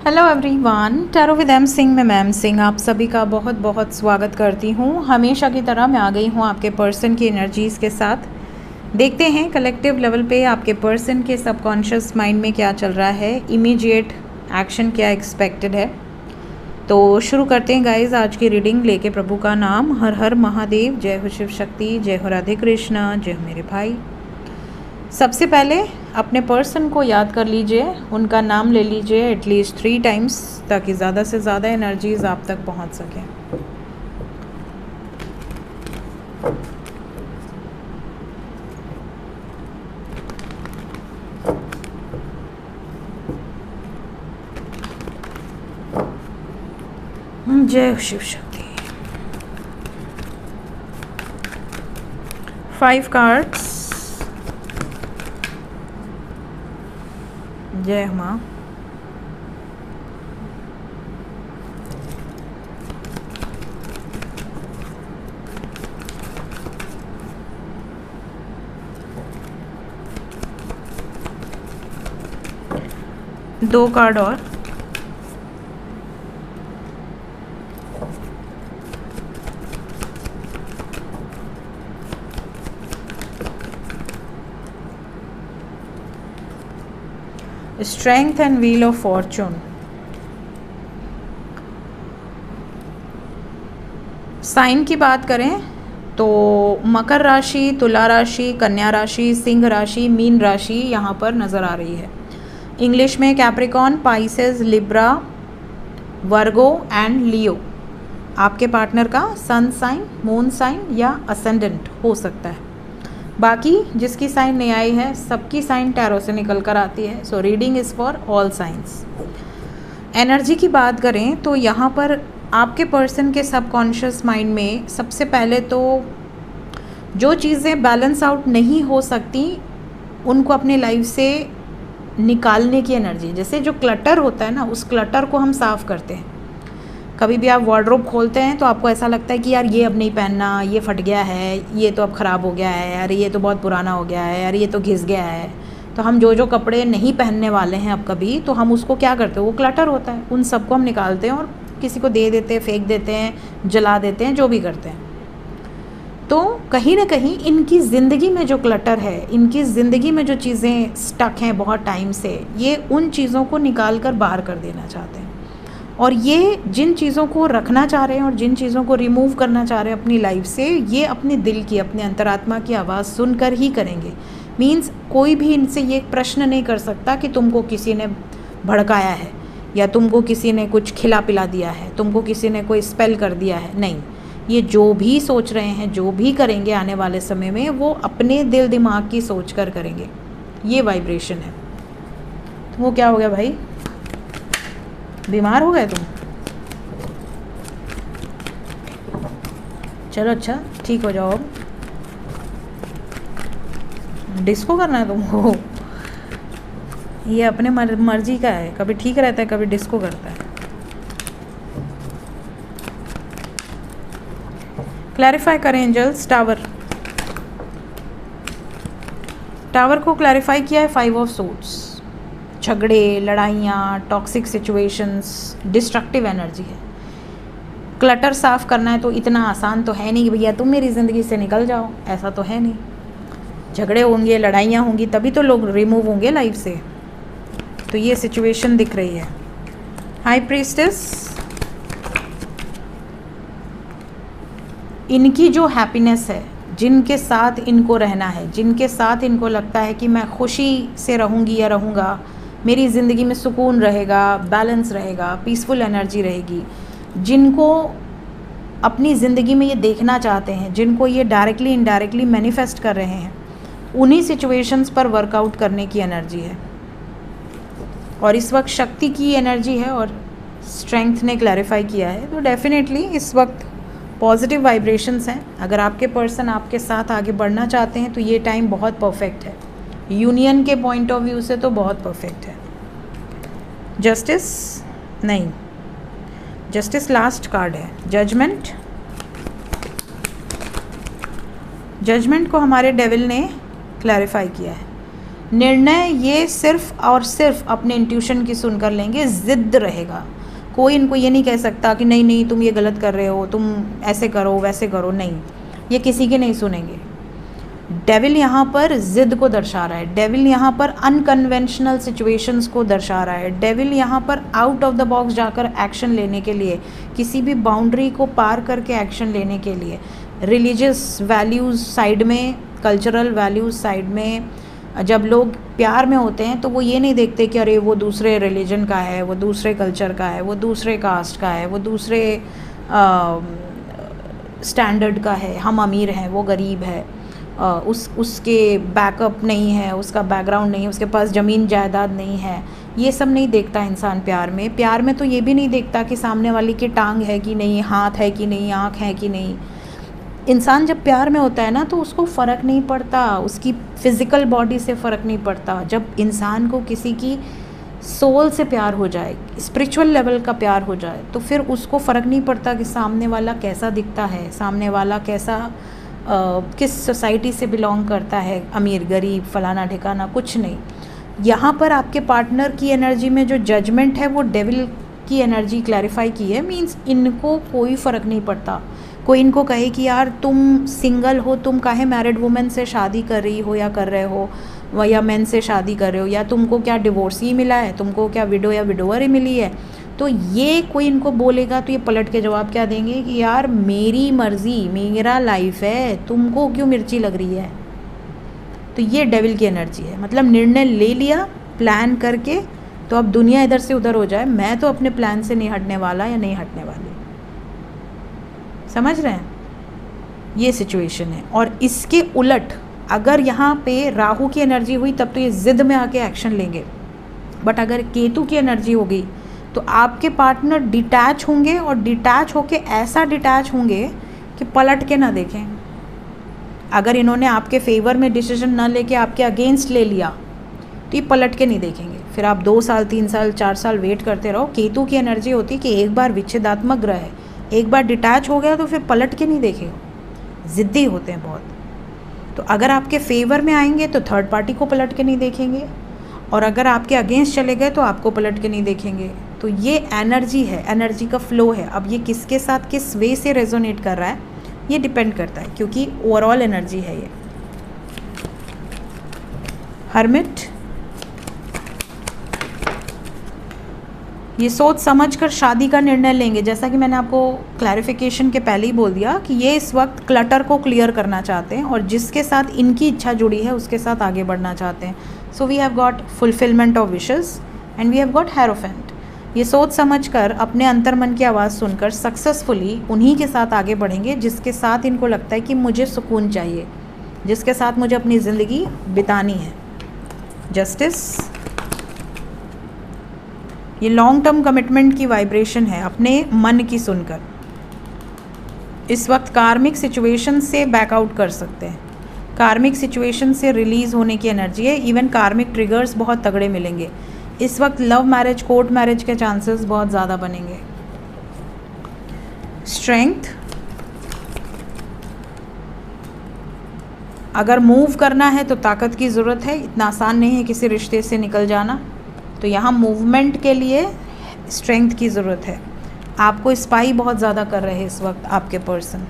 Hello everyone, tarot with M Singh में ma'am Singh आप सभी का बहुत बहुत स्वागत करती हूँ। हमेशा की तरह मैं आ गई हूँ आपके पर्सन की एनर्जीज़ के साथ। देखते हैं कलेक्टिव लेवल पे आपके पर्सन के सबकॉन्शियस माइंड में क्या चल रहा है, इमीडिएट एक्शन क्या एक्सपेक्टेड है। तो शुरू करते हैं गाइज आज की रीडिंग लेके प्रभु का नाम। हर हर महादेव, जय हो शिव शक्ति, जय हो राधे कृष्णा, जय हो मेरे भाई। सबसे पहले अपने पर्सन को याद कर लीजिए, उनका नाम ले लीजिए एटलीस्ट 3 टाइम्स ताकि ज़्यादा से ज़्यादा एनर्जीज आप तक पहुंच सकें। जय शिव शक्ति। 5 कार्ड्स। जय माँ। दो कार्ड और। Strength and wheel of fortune. Sign की बात करें तो मकर राशि, तुला राशि, कन्या राशि, सिंह राशि, मीन राशि यहाँ पर नज़र आ रही है। इंग्लिश में Capricorn, Pisces, Libra, Virgo and Leo आपके पार्टनर का सन साइन, मून साइन या असेंडेंट हो सकता है। बाकी जिसकी साइन नहीं आई है सबकी साइन टैरो से निकल कर आती है। So reading is for all science. Energy की बात करें तो यहाँ पर आपके पर्सन के सबकॉन्शियस माइंड में सबसे पहले तो जो चीज़ें बैलेंस आउट नहीं हो सकती उनको अपनी लाइफ से निकालने की एनर्जी। जैसे जो क्लटर होता है ना, उस क्लटर को हम साफ़ करते हैं। कभी भी आप वार्डरोब खोलते हैं तो आपको ऐसा लगता है कि यार ये अब नहीं पहनना, ये फट गया है, ये तो अब ख़राब हो गया है, यार ये तो बहुत पुराना हो गया है, यार ये तो घिस गया है। तो हम जो कपड़े नहीं पहनने वाले हैं अब कभी, तो हम उसको क्या करते हैं, वो क्लटर होता है, उन सबको हम निकालते हैं और किसी को दे देते हैं, फेंक देते हैं, जला देते हैं, जो भी करते हैं। तो कहीं ना कहीं इनकी ज़िंदगी में जो क्लटर है, इनकी ज़िंदगी में जो चीज़ें स्टक हैं बहुत टाइम से, ये उन चीज़ों को निकाल कर बाहर कर देना चाहते हैं। और ये जिन चीज़ों को रखना चाह रहे हैं और जिन चीज़ों को रिमूव करना चाह रहे हैं अपनी लाइफ से, ये अपने दिल की, अपने अंतरात्मा की आवाज़ सुनकर ही करेंगे। मीन्स कोई भी इनसे ये प्रश्न नहीं कर सकता कि तुमको किसी ने भड़काया है या तुमको किसी ने कुछ खिला पिला दिया है, तुमको किसी ने कोई स्पेल कर दिया है। नहीं, ये जो भी सोच रहे हैं, जो भी करेंगे आने वाले समय में, वो अपने दिल दिमाग की सोच कर करेंगे। ये वाइब्रेशन है। तो वो क्या हो गया भाई, बीमार हो गए तुम? चलो अच्छा, ठीक हो जाओ। अब डिस्को करना है तुमको? ये अपने मर्जी का है, कभी ठीक रहता है, कभी डिस्को करता है। क्लैरिफाई करें एंजल्स। टावर को क्लैरिफाई किया है 5 ऑफ सोर्ड्स। झगड़े, लड़ाइयाँ, टॉक्सिक सिचुएशंस, डिस्ट्रक्टिव एनर्जी है। क्लटर साफ़ करना है तो इतना आसान तो है नहीं कि भैया तुम मेरी ज़िंदगी से निकल जाओ, ऐसा तो है नहीं। झगड़े होंगे, लड़ाइयाँ होंगी, तभी तो लोग रिमूव होंगे लाइफ से। तो ये सिचुएशन दिख रही है। हाई प्रीस्टेस, इनकी जो हैप्पीनेस है, जिनके साथ इनको रहना है, जिनके साथ इनको लगता है कि मैं खुशी से रहूँगी या रहूँगा, मेरी ज़िंदगी में सुकून रहेगा, बैलेंस रहेगा, पीसफुल एनर्जी रहेगी, जिनको अपनी ज़िंदगी में ये देखना चाहते हैं, जिनको ये डायरेक्टली इनडायरेक्टली मैनिफेस्ट कर रहे हैं, उन्हीं सिचुएशंस पर वर्कआउट करने की एनर्जी है। और इस वक्त शक्ति की एनर्जी है और स्ट्रेंथ ने क्लैरिफाई किया है। तो डेफिनेटली इस वक्त पॉजिटिव वाइब्रेशंस हैं। अगर आपके पर्सन आपके साथ आगे बढ़ना चाहते हैं तो ये टाइम बहुत परफेक्ट है। यूनियन के पॉइंट ऑफ व्यू से तो बहुत परफेक्ट है। जस्टिस नहीं, जस्टिस लास्ट कार्ड है। जजमेंट, जजमेंट को हमारे डेविल ने क्लैरिफाई किया है। निर्णय ये सिर्फ और सिर्फ अपने इंट्यूशन की सुनकर लेंगे, ज़िद्द रहेगा। कोई इनको ये नहीं कह सकता कि नहीं नहीं तुम ये गलत कर रहे हो, तुम ऐसे करो वैसे करो, नहीं, ये किसी के नहीं सुनेंगे। डेविल यहाँ पर ज़िद को दर्शा रहा है, डेविल यहाँ पर अनकन्वेंशनल सिचुएशंस को दर्शा रहा है, डेविल यहाँ पर आउट ऑफ द बॉक्स जाकर एक्शन लेने के लिए, किसी भी बाउंड्री को पार करके एक्शन लेने के लिए, रिलीजियस वैल्यूज़ साइड में, कल्चरल वैल्यूज़ साइड में। जब लोग प्यार में होते हैं तो वो ये नहीं देखते कि अरे वो दूसरे रिलीजन का है, वो दूसरे कल्चर का है, वो दूसरे कास्ट का है, वो दूसरे स्टैंडर्ड का है, हम अमीर हैं वो गरीब है, उसके बैकअप नहीं है, उसका बैकग्राउंड नहीं है, उसके पास ज़मीन जायदाद नहीं है, ये सब नहीं देखता इंसान प्यार में। प्यार में तो ये भी नहीं देखता कि सामने वाली की टांग है कि नहीं, हाथ है कि नहीं, आँख है कि नहीं। इंसान जब प्यार में होता है ना तो उसको फ़र्क नहीं पड़ता, उसकी फ़िज़िकल बॉडी से फ़र्क नहीं पड़ता। जब इंसान को किसी की सोल से प्यार हो जाए, स्पिरिचुअल लेवल का प्यार हो जाए, तो फिर उसको फ़र्क नहीं पड़ता कि सामने वाला कैसा दिखता है, सामने वाला कैसा किस सोसाइटी से बिलोंग करता है, अमीर गरीब फलाना ठिकाना, कुछ नहीं। यहाँ पर आपके पार्टनर की एनर्जी में जो जजमेंट है वो डेविल की एनर्जी क्लैरिफाई की है। मीन्स इनको कोई फ़र्क नहीं पड़ता। कोई इनको कहे कि यार तुम सिंगल हो, तुम काहे मैरिड वुमेन से शादी कर रही हो या कर रहे हो, या मेन से शादी कर रहे हो, या तुमको क्या डिवोर्स ही मिला है, तुमको क्या विडो या विडोवर ही मिली है, तो ये कोई इनको बोलेगा तो ये पलट के जवाब क्या देंगे कि यार मेरी मर्ज़ी, मेरा लाइफ है, तुमको क्यों मिर्ची लग रही है। तो ये डेविल की एनर्जी है। मतलब निर्णय ले लिया प्लान करके, तो अब दुनिया इधर से उधर हो जाए, मैं तो अपने प्लान से नहीं हटने वाला या नहीं हटने वाली। समझ रहे हैं, ये सिचुएशन है। और इसके उलट अगर यहाँ पे राहु की एनर्जी हुई तब तो ये ज़िद में आके एक्शन लेंगे, बट अगर केतु की एनर्जी होगी तो आपके पार्टनर डिटैच होंगे, और डिटैच होके ऐसा डिटैच होंगे कि पलट के ना देखें। अगर इन्होंने आपके फेवर में डिसीजन ना लेके आपके अगेंस्ट ले लिया तो ये पलट के नहीं देखेंगे। फिर आप 2 साल 3 साल 4 साल वेट करते रहो। केतु की एनर्जी होती है कि एक बार विच्छेदात्मक ग्रह है, एक बार डिटैच हो गया तो फिर पलट के नहीं देखेगा, ज़िद्दी होते हैं बहुत। तो अगर आपके फेवर में आएंगे तो थर्ड पार्टी को पलट के नहीं देखेंगे, और अगर आपके अगेंस्ट चले गए तो आपको पलट के नहीं देखेंगे। तो ये एनर्जी है, एनर्जी का फ्लो है। अब ये किसके साथ किस वे से रेजोनेट कर रहा है ये डिपेंड करता है, क्योंकि ओवरऑल एनर्जी है ये। हर्मिट, ये सोच समझ कर शादी का निर्णय लेंगे। जैसा कि मैंने आपको क्लैरिफिकेशन के पहले ही बोल दिया कि ये इस वक्त क्लटर को क्लियर करना चाहते हैं, और जिसके साथ इनकी इच्छा जुड़ी है उसके साथ आगे बढ़ना चाहते हैं। So we have got fulfilment of wishes and we have got hierophant. ये सोच समझ कर अपने अंतर्मन की आवाज़ सुनकर सक्सेसफुली उन्हीं के साथ आगे बढ़ेंगे जिसके साथ इनको लगता है कि मुझे सुकून चाहिए, जिसके साथ मुझे अपनी ज़िंदगी बितानी है। जस्टिस, ये लॉन्ग टर्म कमिटमेंट की वाइब्रेशन है अपने मन की सुनकर। इस वक्त कार्मिक सिचुएशन से बैकआउट कर सकते हैं, कार्मिक सिचुएशन से रिलीज़ होने की एनर्जी है। इवन कार्मिक ट्रिगर्स बहुत तगड़े मिलेंगे इस वक्त। लव मैरिज, कोर्ट मैरिज के चांसेस बहुत ज़्यादा बनेंगे। स्ट्रेंथ, अगर मूव करना है तो ताकत की ज़रूरत है, इतना आसान नहीं है किसी रिश्ते से निकल जाना। तो यहाँ मूवमेंट के लिए स्ट्रेंथ की ज़रूरत है। आपको स्पाई बहुत ज़्यादा कर रहे हैं इस वक्त आपके पर्सन।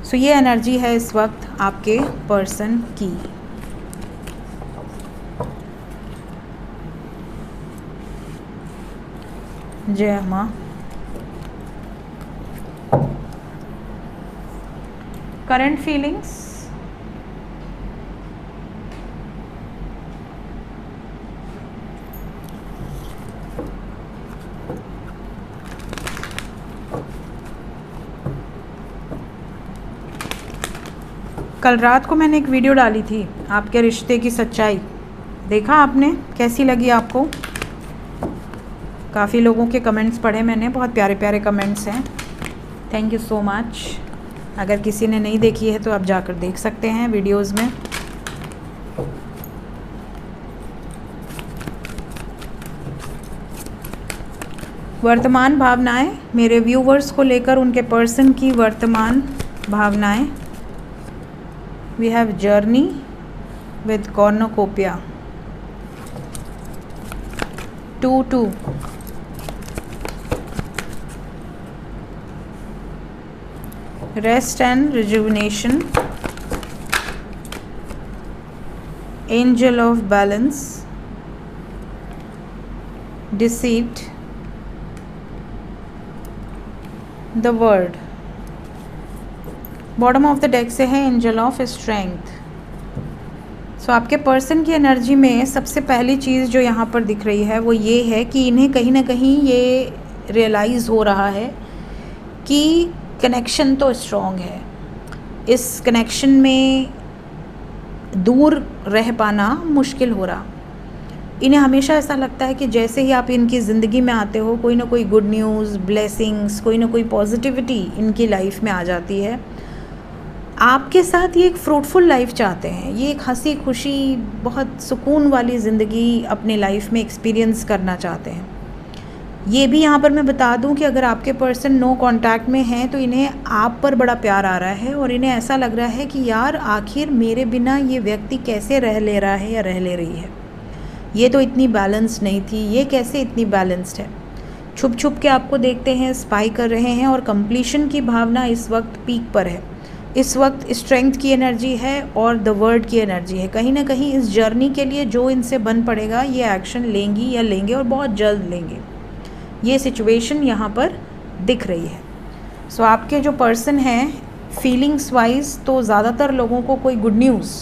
सो ये एनर्जी है इस वक्त आपके पर्सन की। जय माँ। करंट फीलिंग्स, कल रात को मैंने एक वीडियो डाली थी आपके रिश्ते की सच्चाई, देखा आपने? कैसी लगी आपको? काफ़ी लोगों के कमेंट्स पढ़े मैंने, बहुत प्यारे प्यारे कमेंट्स हैं। Thank you so much. अगर किसी ने नहीं देखी है तो आप जाकर देख सकते हैं वीडियोस में। वर्तमान भावनाएं, मेरे व्यूवर्स को लेकर उनके पर्सन की वर्तमान भावनाएं। We have journey, with cornucopia. 2-2. Rest and rejuvenation. Angel of balance. Deceit. The word. Bottom of the deck से है एंजल ऑफ स्ट्रेंथ. सो आपके पर्सन की एनर्जी में सबसे पहली चीज़ जो यहाँ पर दिख रही है वो ये है कि इन्हें कहीं ना कहीं ये रियलाइज़ हो रहा है कि कनेक्शन तो स्ट्रॉन्ग है, इस कनेक्शन में दूर रह पाना मुश्किल हो रहा. इन्हें हमेशा ऐसा लगता है कि जैसे ही आप इनकी ज़िंदगी में आते हो कोई ना कोई गुड न्यूज़, ब्लेसिंग्स, कोई ना कोई पॉजिटिविटी इनकी लाइफ में आ जाती है. आपके साथ ये एक फ्रूटफुल लाइफ चाहते हैं, ये एक हंसी खुशी बहुत सुकून वाली ज़िंदगी अपने लाइफ में एक्सपीरियंस करना चाहते हैं. ये भी यहाँ पर मैं बता दूँ कि अगर आपके पर्सन नो कांटेक्ट में हैं तो इन्हें आप पर बड़ा प्यार आ रहा है और इन्हें ऐसा लग रहा है कि यार आखिर मेरे बिना ये व्यक्ति कैसे रह ले रहा है या रह ले रही है. ये तो इतनी बैलेंस्ड नहीं थी, ये कैसे इतनी बैलेंस्ड है. छुप छुप के आपको देखते हैं, स्पाई कर रहे हैं और कंप्लीशन की भावना इस वक्त पीक पर है. इस वक्त स्ट्रेंथ की एनर्जी है और द वर्ड की एनर्जी है. कहीं ना कहीं इस जर्नी के लिए जो इनसे बन पड़ेगा ये एक्शन लेंगी या लेंगे और बहुत जल्द लेंगे. ये सिचुएशन यहाँ पर दिख रही है. सो आपके जो पर्सन हैं फीलिंग्स वाइज तो ज़्यादातर लोगों को कोई गुड न्यूज़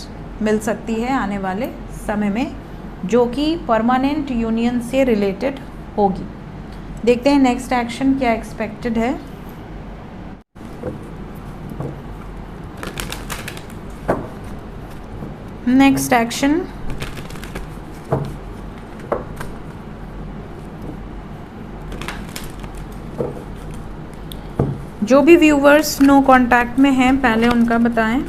मिल सकती है आने वाले समय में जो कि परमानेंट यूनियन से रिलेटेड होगी. देखते हैं नेक्स्ट एक्शन क्या एक्सपेक्टेड है. नेक्स्ट एक्शन जो भी व्यूवर्स नो कांटेक्ट में हैं पहले उनका बताएं.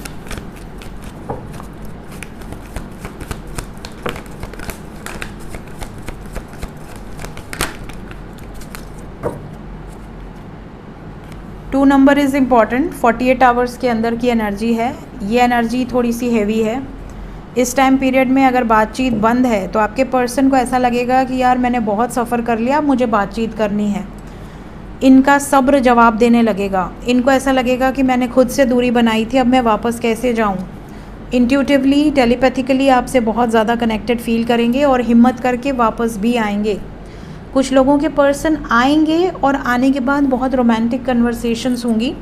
Two number is important. 48 hours के अंदर की एनर्जी है. ये एनर्जी थोड़ी सी हैवी है. इस टाइम पीरियड में अगर बातचीत बंद है तो आपके पर्सन को ऐसा लगेगा कि यार मैंने बहुत सफ़र कर लिया, मुझे बातचीत करनी है. इनका सब्र जवाब देने लगेगा. इनको ऐसा लगेगा कि मैंने खुद से दूरी बनाई थी, अब मैं वापस कैसे जाऊं. इंट्यूटिवली, टेलीपैथिकली आपसे बहुत ज़्यादा कनेक्टेड फील करेंगे और हिम्मत करके वापस भी आएंगे. कुछ लोगों के पर्सन आएंगे और आने के बाद बहुत रोमांटिक कन्वर्सेशंस होंगी.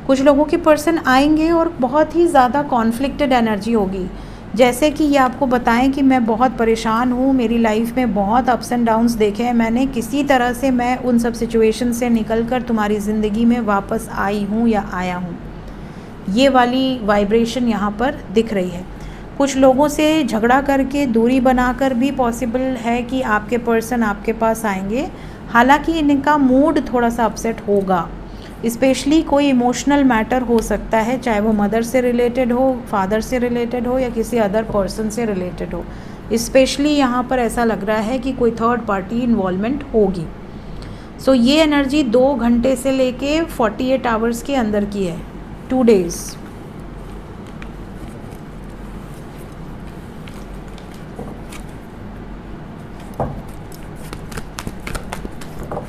कुछ लोगों के पर्सन आएंगे और बहुत ही ज़्यादा कॉन्फ्लिक्टेड एनर्जी होगी. जैसे कि ये आपको बताएं कि मैं बहुत परेशान हूँ, मेरी लाइफ में बहुत अप्स एंड डाउन्स देखे हैं मैंने, किसी तरह से मैं उन सब सिचुएशन से निकल कर तुम्हारी ज़िंदगी में वापस आई हूँ या आया हूँ. ये वाली वाइब्रेशन यहाँ पर दिख रही है. कुछ लोगों से झगड़ा करके दूरी बनाकर भी पॉसिबल है कि आपके पर्सन आपके पास आएंगे. हालांकि इनका मूड थोड़ा सा अपसेट होगा. स्पेशली कोई इमोशनल मैटर हो सकता है, चाहे वो मदर से रिलेटेड हो, फादर से रिलेटेड हो या किसी अदर पर्सन से रिलेटेड हो. स्पेशली यहाँ पर ऐसा लग रहा है कि कोई थर्ड पार्टी इन्वॉल्वमेंट होगी. सो ये एनर्जी 2 घंटे से लेके 48 आवर्स के अंदर की है. 2 डेज़.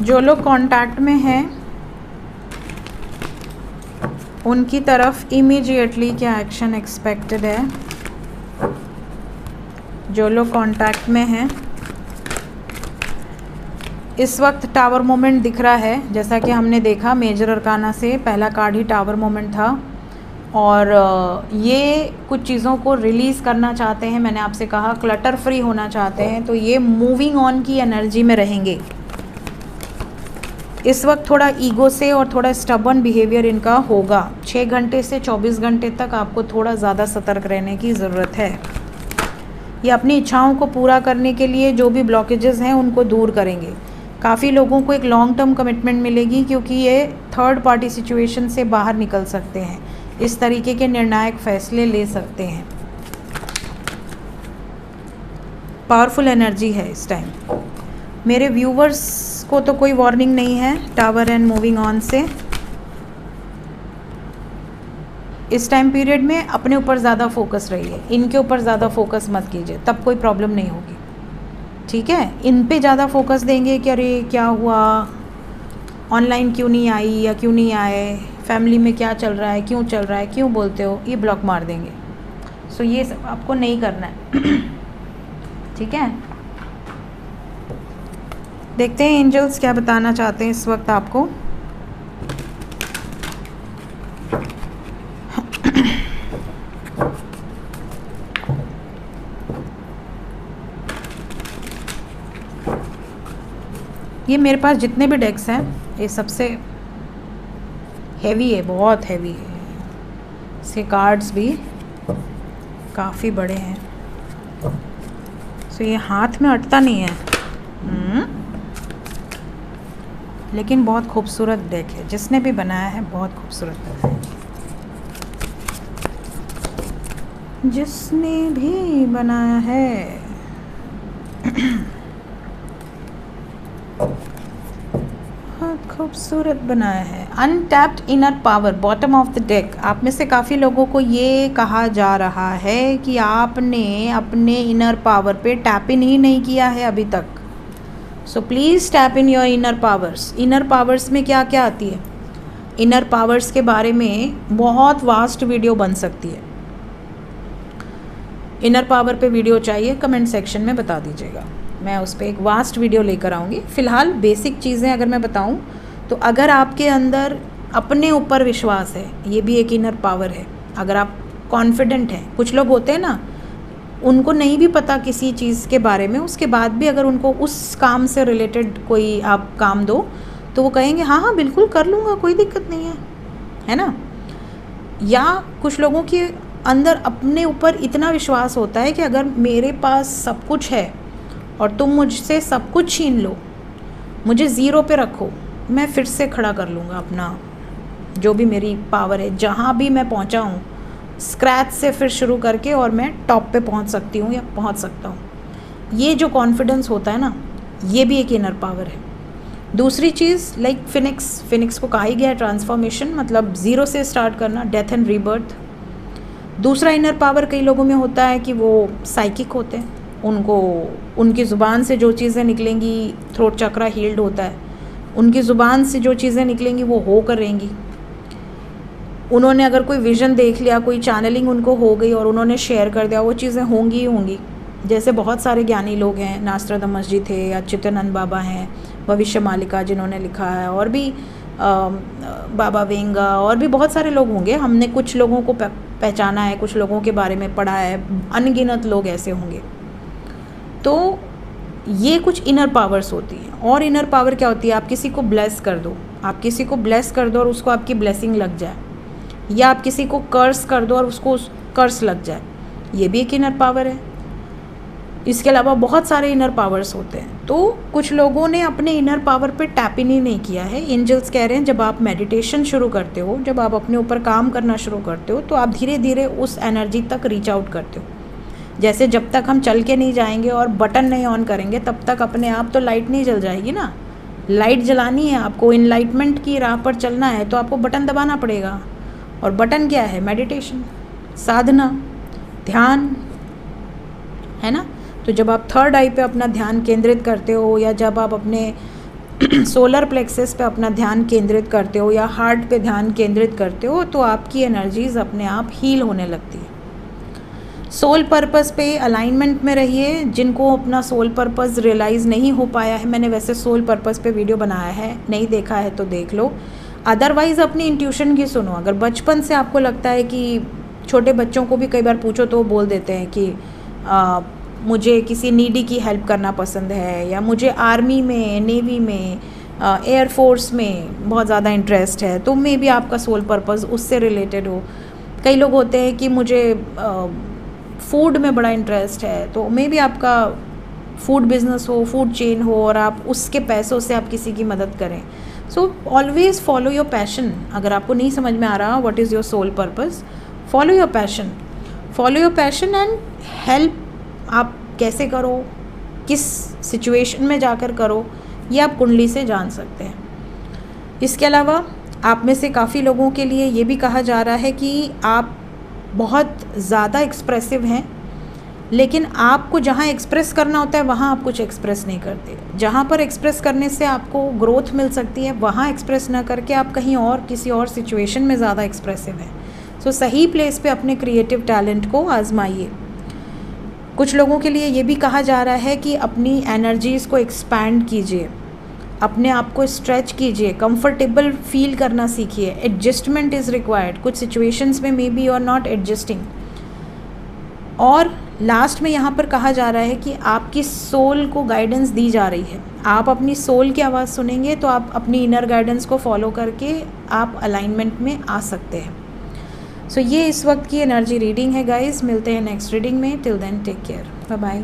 जो लोग कांटेक्ट में हैं उनकी तरफ इमीडिएटली क्या एक्शन एक्सपेक्टेड है. जो लोग कांटेक्ट में हैं इस वक्त टावर मोमेंट दिख रहा है. जैसा कि हमने देखा मेजर अरकाना से पहला कार्ड ही टावर मोमेंट था और ये कुछ चीज़ों को रिलीज़ करना चाहते हैं. मैंने आपसे कहा क्लटर फ्री होना चाहते हैं तो ये मूविंग ऑन की एनर्जी में रहेंगे. इस वक्त थोड़ा ईगो से और थोड़ा स्टबर्न बिहेवियर इनका होगा. 6 घंटे से 24 घंटे तक आपको थोड़ा ज़्यादा सतर्क रहने की ज़रूरत है. ये अपनी इच्छाओं को पूरा करने के लिए जो भी ब्लॉकेजेस हैं उनको दूर करेंगे. काफ़ी लोगों को एक लॉन्ग टर्म कमिटमेंट मिलेगी क्योंकि ये थर्ड पार्टी सिचुएशन से बाहर निकल सकते हैं. इस तरीके के निर्णायक फैसले ले सकते हैं. पावरफुल एनर्जी है इस टाइम. मेरे व्यूवर्स को तो कोई वार्निंग नहीं है टावर एंड मूविंग ऑन से. इस टाइम पीरियड में अपने ऊपर ज़्यादा फोकस रहिए, इनके ऊपर ज़्यादा फोकस मत कीजिए, तब कोई प्रॉब्लम नहीं होगी, ठीक है। इन पे ज़्यादा फोकस देंगे कि अरे क्या हुआ, ऑनलाइन क्यों नहीं आई या क्यों नहीं आए, फैमिली में क्या चल रहा है, क्यों चल रहा है, क्यों बोलते हो, ये ब्लॉक मार देंगे। सो ये सब आपको नहीं करना है ठीक है। देखते हैं एंजल्स क्या बताना चाहते हैं इस वक्त आपको। ये मेरे पास जितने भी डेक्स हैं ये सबसे हैवी है, बहुत हैवी है, इसके कार्ड्स भी काफ़ी बड़े हैं। सो ये हाथ में अटता नहीं है, लेकिन बहुत खूबसूरत डेक है, जिसने भी बनाया है बहुत खूबसूरत बनाया है, जिसने भी बनाया है खूबसूरत बनाया है। Untapped inner power, bottom of the deck. आप में से काफ़ी लोगों को ये कहा जा रहा है कि आपने अपने इनर पावर पे टैप इन ही नहीं किया है अभी तक। So please tap in your inner powers. Inner powers में क्या क्या आती है, इनर पावर्स के बारे में बहुत वास्ट वीडियो बन सकती है। इनर पावर पे वीडियो चाहिए, कमेंट सेक्शन में बता दीजिएगा, मैं उस पर एक वास्ट वीडियो लेकर आऊँगी। फ़िलहाल बेसिक चीज़ें अगर मैं बताऊँ तो अगर आपके अंदर अपने ऊपर विश्वास है, ये भी एक इनर पावर है। अगर आप कॉन्फिडेंट हैं, कुछ लोग होते हैं ना, उनको नहीं भी पता किसी चीज़ के बारे में, उसके बाद भी अगर उनको उस काम से रिलेटेड कोई आप काम दो तो वो कहेंगे हाँ हाँ बिल्कुल कर लूँगा, कोई दिक्कत नहीं है ना। या कुछ लोगों के अंदर अपने ऊपर इतना विश्वास होता है कि अगर मेरे पास सब कुछ है और तुम मुझसे सब कुछ छीन लो, मुझे ज़ीरो पे रखो, मैं फिर से खड़ा कर लूँगा अपना जो भी मेरी पावर है, जहाँ भी मैं पहुँचा हूँ स्क्रैच से फिर शुरू करके और मैं टॉप पे पहुँच सकती हूँ या पहुँच सकता हूँ। ये जो कॉन्फिडेंस होता है ना, ये भी एक इनर पावर है। दूसरी चीज़ लाइक फिनिक्स को कहा ही गया है ट्रांसफॉर्मेशन, मतलब ज़ीरो से स्टार्ट करना, डेथ एंड रीबर्थ। दूसरा इनर पावर कई लोगों में होता है कि वो साइकिक होते हैं, उनको उनकी ज़ुबान से जो चीज़ें निकलेंगी, थ्रोट चक्रा हील्ड होता है, उनकी ज़ुबान से जो चीज़ें निकलेंगी वो हो कर रहेंगी। उन्होंने अगर कोई विज़न देख लिया, कोई चैनलिंग उनको हो गई और उन्होंने शेयर कर दिया, वो चीज़ें होंगी ही होंगी। जैसे बहुत सारे ज्ञानी लोग हैं, नास्ट्रादामस जी थे, या चित्तानंद बाबा हैं, भविष्य मालिका जिन्होंने लिखा है, और भी बाबा वेंगा, और भी बहुत सारे लोग होंगे। हमने कुछ लोगों को पहचाना है, कुछ लोगों के बारे में पढ़ा है, अनगिनत लोग ऐसे होंगे। तो ये कुछ इनर पावर्स होती हैं। और इनर पावर क्या होती है, आप किसी को ब्लेस कर दो, आप किसी को ब्लेस कर दो और उसको आपकी ब्लेसिंग लग जाए, या आप किसी को कर्स कर दो और उसको कर्स लग जाए, ये भी एक इनर पावर है। इसके अलावा बहुत सारे इनर पावर्स होते हैं। तो कुछ लोगों ने अपने इनर पावर पे टैप इन ही नहीं किया है। एंजल्स कह रहे हैं जब आप मेडिटेशन शुरू करते हो, जब आप अपने ऊपर काम करना शुरू करते हो, तो आप धीरे धीरे उस एनर्जी तक रीच आउट करते हो। जैसे जब तक हम चल के नहीं जाएंगे और बटन नहीं ऑन करेंगे, तब तक अपने आप तो लाइट नहीं जल जाएगी ना। लाइट जलानी है आपको, इनलाइटमेंट की राह पर चलना है, तो आपको बटन दबाना पड़ेगा। और बटन क्या है, मेडिटेशन, साधना, ध्यान, है ना। तो जब आप थर्ड आई पे अपना ध्यान केंद्रित करते हो, या जब आप अपने सोलर प्लेक्सस पे अपना ध्यान केंद्रित करते हो, या हार्ट पे ध्यान केंद्रित करते हो, तो आपकी एनर्जीज अपने आप हील होने लगती है। सोल पर्पस पे अलाइनमेंट में रहिए। जिनको अपना सोल पर्पस रियलाइज़ नहीं हो पाया है, मैंने वैसे सोल पर्पस पे वीडियो बनाया है, नहीं देखा है तो देख लो। अदरवाइज़ अपनी इंट्यूशन की सुनो। अगर बचपन से आपको लगता है कि, छोटे बच्चों को भी कई बार पूछो तो वो बोल देते हैं कि मुझे किसी नीडी की हेल्प करना पसंद है, या मुझे आर्मी में, नेवी में, एयरफोर्स में बहुत ज़्यादा इंटरेस्ट है, तो मे भी आपका सोल पर्पस उससे रिलेटेड हो। कई लोग होते हैं कि मुझे फूड में बड़ा इंटरेस्ट है, तो मे भी आपका फूड बिजनेस हो, फूड चेन हो, और आप उसके पैसों से आप किसी की मदद करें। So always follow your passion. अगर आपको नहीं समझ में आ रहा what is your soul purpose, follow your passion, follow your passion and help आप कैसे करो, किस सिचुएशन में जाकर करो, ये आप कुंडली से जान सकते हैं। इसके अलावा आप में से काफ़ी लोगों के लिए ये भी कहा जा रहा है कि आप बहुत ज़्यादा एक्सप्रेसिव हैं, लेकिन आपको जहाँ एक्सप्रेस करना होता है वहाँ आप कुछ एक्सप्रेस नहीं करते। जहाँ पर एक्सप्रेस करने से आपको ग्रोथ मिल सकती है वहाँ एक्सप्रेस ना करके आप कहीं और किसी और सिचुएशन में ज़्यादा एक्सप्रेसिव हैं। सो सही प्लेस पे अपने क्रिएटिव टैलेंट को आजमाइए। कुछ लोगों के लिए ये भी कहा जा रहा है कि अपनी एनर्जीज़ को एक्सपैंड कीजिए, अपने आप को स्ट्रेच कीजिए, कंफर्टेबल फील करना सीखिए। Adjustment is required. कुछ सिचुएशंस में may be you are not adjusting. और लास्ट में यहाँ पर कहा जा रहा है कि आपकी सोल को गाइडेंस दी जा रही है। आप अपनी सोल की आवाज़ सुनेंगे तो आप अपनी इनर गाइडेंस को फॉलो करके आप अलाइनमेंट में आ सकते हैं। सो ये इस वक्त की एनर्जी रीडिंग है गाइस। मिलते हैं नेक्स्ट रीडिंग में। Till then take care, bye bye.